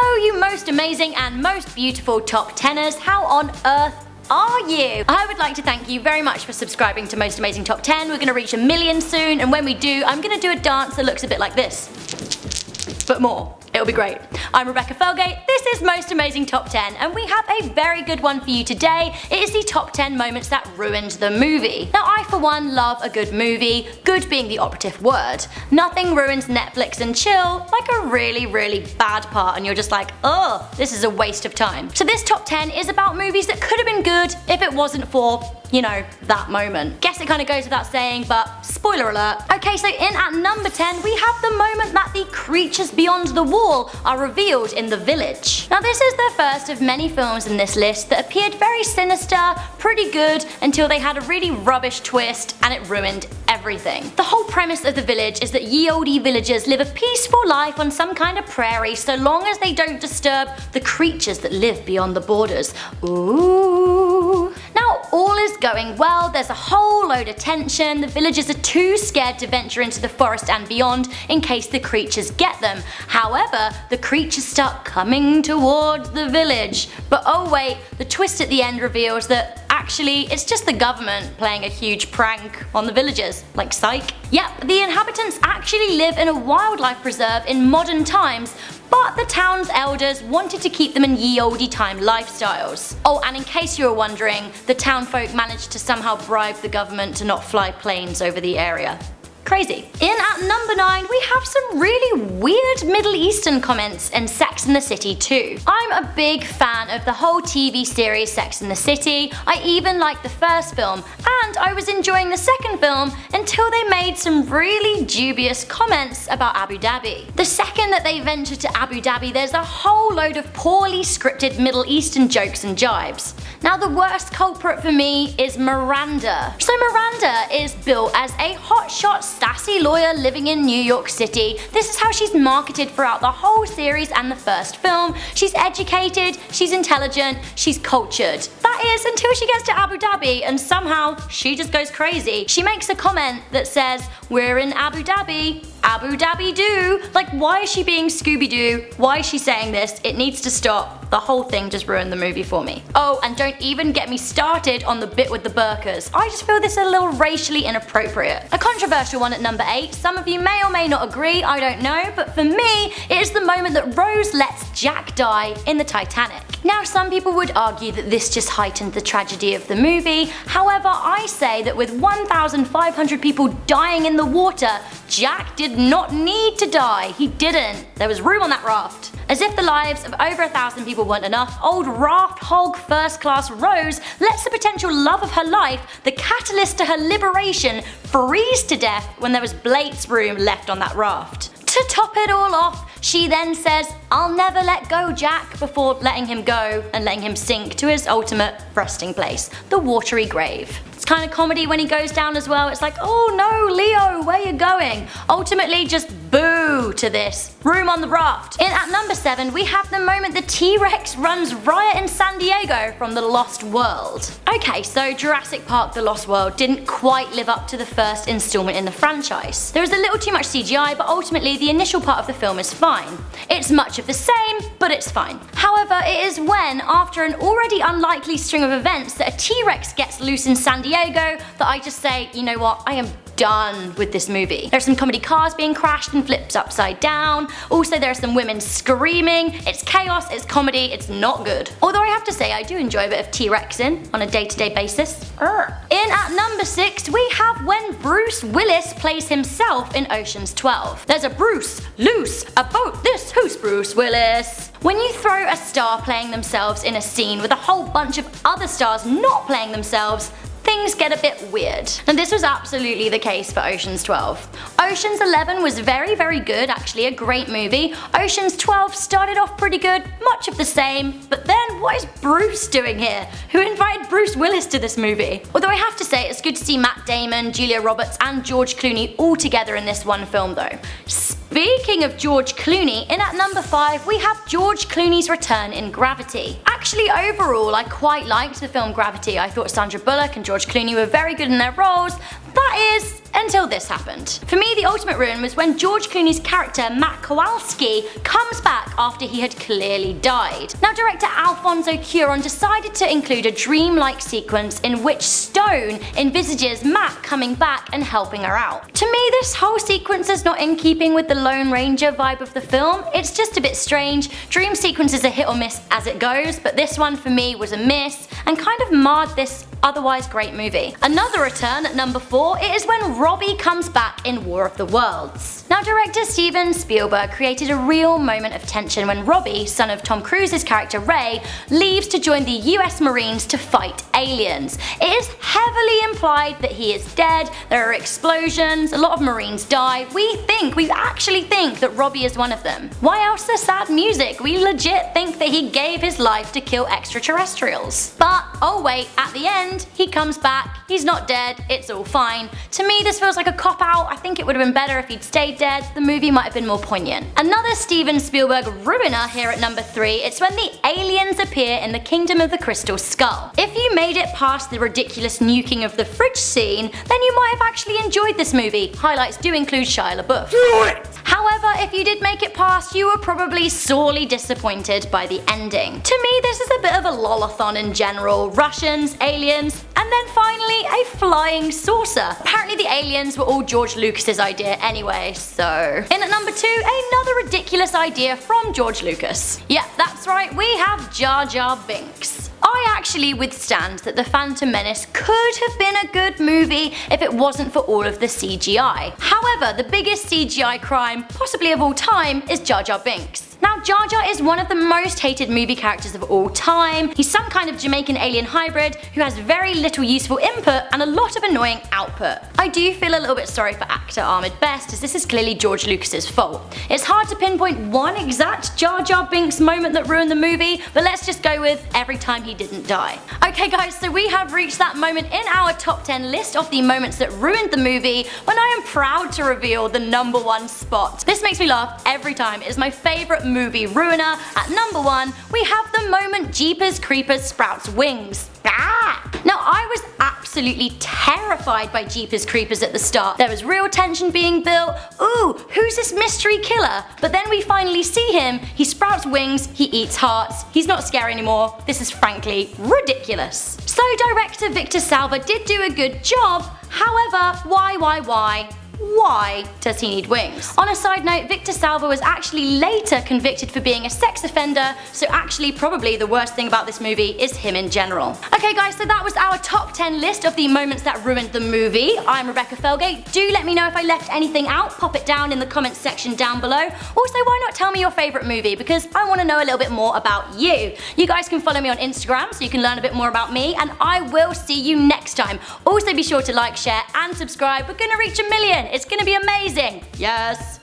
Hello you most amazing and most beautiful top 10ers, how on earth are you? I would like to thank you very much for subscribing to Most Amazing Top 10. We're going to reach 1 million soon, and when we do, I'm going to do a dance that looks a bit like this. But more. It'll be great. I'm Rebecca Felgate, this is Most Amazing Top 10, and we have a very good one for you today. It is the top 10 moments that ruined the movie. Now I for one love a good movie, good being the operative word. Nothing ruins Netflix and chill like a really bad part and you're just like, oh, this is a waste of time. So this top 10 is about movies that could have been good if it wasn't for, you know, that moment. Guess it kind of goes without saying, but spoiler alert. Okay, so in at number 10 we have the moment that the creatures beyond the wall are revealed in the village. Now this is the first of many films in this list that appeared very sinister, pretty good, until they had a really rubbish twist and it ruined everything. The whole premise of the village is that ye olde villagers live a peaceful life on some kind of prairie so long as they don't disturb the creatures that live beyond the borders. Ooh. Now all is going well, there's a whole load of tension, the villagers are too scared to venture into the forest and beyond in case the creatures get them. However, the creatures start coming towards the village. But oh wait, the twist at the end reveals that actually it's just the government playing a huge prank on the villagers. Like psych. Yep, the inhabitants actually live in a wildlife preserve in modern times, but the town's elders wanted to keep them in ye olde time lifestyles. Oh, and in case you were wondering, the town folk managed to somehow bribe the government to not fly planes over the area. Crazy. In at number 9 we have some really weird Middle Eastern comments and Sex and the City too. I'm a big fan of the whole TV series Sex and the City, I even liked the first film, and I was enjoying the second film until they made some really dubious comments about Abu Dhabi. The second that they ventured to Abu Dhabi there's a whole load of poorly scripted Middle Eastern jokes and jibes. Now the worst culprit for me is Miranda. So Miranda is built as a hotshot sassy lawyer living in New York City. This is how she's marketed throughout the whole series and the first film. She's educated, she's intelligent, she's cultured. That is until she gets to Abu Dhabi and somehow she just goes crazy. She makes a comment that says, "We're in Abu Dhabi. Abu Dhabi do." Like, why is she being Scooby-Doo? Why is she saying this? It needs to stop. The whole thing just ruined the movie for me. Oh, and don't even get me started on the bit with the burqas. I just feel this is a little racially inappropriate. A controversial one at number 8. Some of you may or may not agree, I don't know, but for me, it is the moment that Rose lets Jack die in the Titanic. Now some people would argue that this just heightened the tragedy of the movie, however I say that with 1,500 people dying in the water, Jack did not need to die. He didn't. There was room on that raft. As if the lives of over 1,000 people weren't enough, old raft hog first class Rose lets the potential love of her life, the catalyst to her liberation, freeze to death when there was Blake's room left on that raft. To top it all off, she then says, "I'll never let go, Jack," before letting him go and letting him sink to his ultimate resting place, the watery grave. It's kind of comedy when he goes down as well. It's like, oh no, Leo, where you going? Ultimately just boo to this. Room on the raft. In at number 7 we have the moment the T-Rex runs riot in San Diego from The Lost World. Okay, so Jurassic Park The Lost World didn't quite live up to the first installment in the franchise. There was a little too much CGI, but ultimately the initial part of the film is fine. It's much of the same, but it's fine. However, it is when, after an already unlikely string of events, that a T-Rex gets loose in San Diego that I just say, you know what, I am done with this movie. There's some comedy cars being crashed and flipped upside down. Also there are some women screaming. It's chaos, it's comedy, it's not good. Although I have to say I do enjoy a bit of T-Rexing on a day-to-day basis. In at number 6 we have when Bruce Willis plays himself in Ocean's 12. There's a Bruce loose about this who's Bruce Willis. When you throw a star playing themselves in a scene with a whole bunch of other stars not playing themselves, things get a bit weird. And this was absolutely the case for Ocean's 12. Ocean's 11 was very good, actually a great movie. Ocean's 12 started off pretty good, much of the same, but then what is Bruce doing here? Who invited Bruce Willis to this movie? Although I have to say it's good to see Matt Damon, Julia Roberts and George Clooney all together in this one film though. Speaking of George Clooney, in at number 5 we have George Clooney's return in Gravity. Actually overall I quite liked the film Gravity. I thought Sandra Bullock and George Clooney were very good in their roles, That is, until this happened. For me, the ultimate ruin was when George Clooney's character Matt Kowalski comes back after he had clearly died. Now, director Alfonso Cuarón decided to include a dreamlike sequence in which Stone envisages Matt coming back and helping her out. To me, this whole sequence is not in keeping with the Lone Ranger vibe of the film. It's just a bit strange. Dream sequences are hit or miss as it goes, but this one for me was a miss and kind of marred this otherwise great movie. Another return at number 4, it is when Robbie comes back in War of the Worlds. Now, director Steven Spielberg created a real moment of tension when Robbie, son of Tom Cruise's character Ray, leaves to join the US Marines to fight aliens. It is heavily implied that he is dead, there are explosions, a lot of Marines die. We actually think that Robbie is one of them. Why else the sad music? We legit think that he gave his life to kill extraterrestrials. But, oh wait, at the end, he comes back, he's not dead, it's all fine. To me, this feels like a cop-out. I think it would have been better if he'd stayed dead, the movie might have been more poignant. Another Steven Spielberg ruiner here at number 3, it's when the aliens appear in the Kingdom of the Crystal Skull. If you made it past the ridiculous nuking of the fridge scene, then you might have actually enjoyed this movie. Highlights do include Shia LaBeouf. However, if you did make it past, you were probably sorely disappointed by the ending. To me, this is a bit of a lolathon in general. Russians, aliens, and then finally a flying saucer. Apparently the aliens were all George Lucas's idea anyway, so. In at number 2, another ridiculous idea from George Lucas. Yep, that's right, we have Jar Jar Binks. I actually withstand that The Phantom Menace could have been a good movie if it wasn't for all of the CGI. However, the biggest CGI crime, possibly of all time, is Jar Jar Binks. Now, Jar Jar is one of the most hated movie characters of all time. He's some kind of Jamaican alien hybrid who has very little useful input and a lot of annoying output. I do feel a little bit sorry for actor Ahmed Best, as this is clearly George Lucas's fault. It's hard to pinpoint one exact Jar Jar Binks moment that ruined the movie, but let's just go with every time he didn't die. Okay guys, so we have reached that moment in our top 10 list of the moments that ruined the movie when I am proud to reveal the number 1 spot. This makes me laugh every time. It is my favourite movie ruiner. At number 1, we have the moment Jeepers Creepers sprouts wings. Now, I was absolutely terrified by Jeepers Creepers at the start. There was real tension being built. Ooh, who's this mystery killer? But then we finally see him. He sprouts wings, he eats hearts. He's not scary anymore. This is frankly ridiculous. So director Victor Salva did do a good job. However, why does he need wings? On a side note, Victor Salva was actually later convicted for being a sex offender, so actually probably the worst thing about this movie is him in general. Okay guys, so that was our top 10 list of the moments that ruined the movie. I'm Rebecca Felgate. Do let me know if I left anything out, pop it down in the comments section down below. Also, why not tell me your favourite movie, because I want to know a little bit more about you. You guys can follow me on Instagram so you can learn a bit more about me, and I will see you next time. Also be sure to like, share and subscribe. We're gonna reach 1 million. It's gonna be amazing. Yes.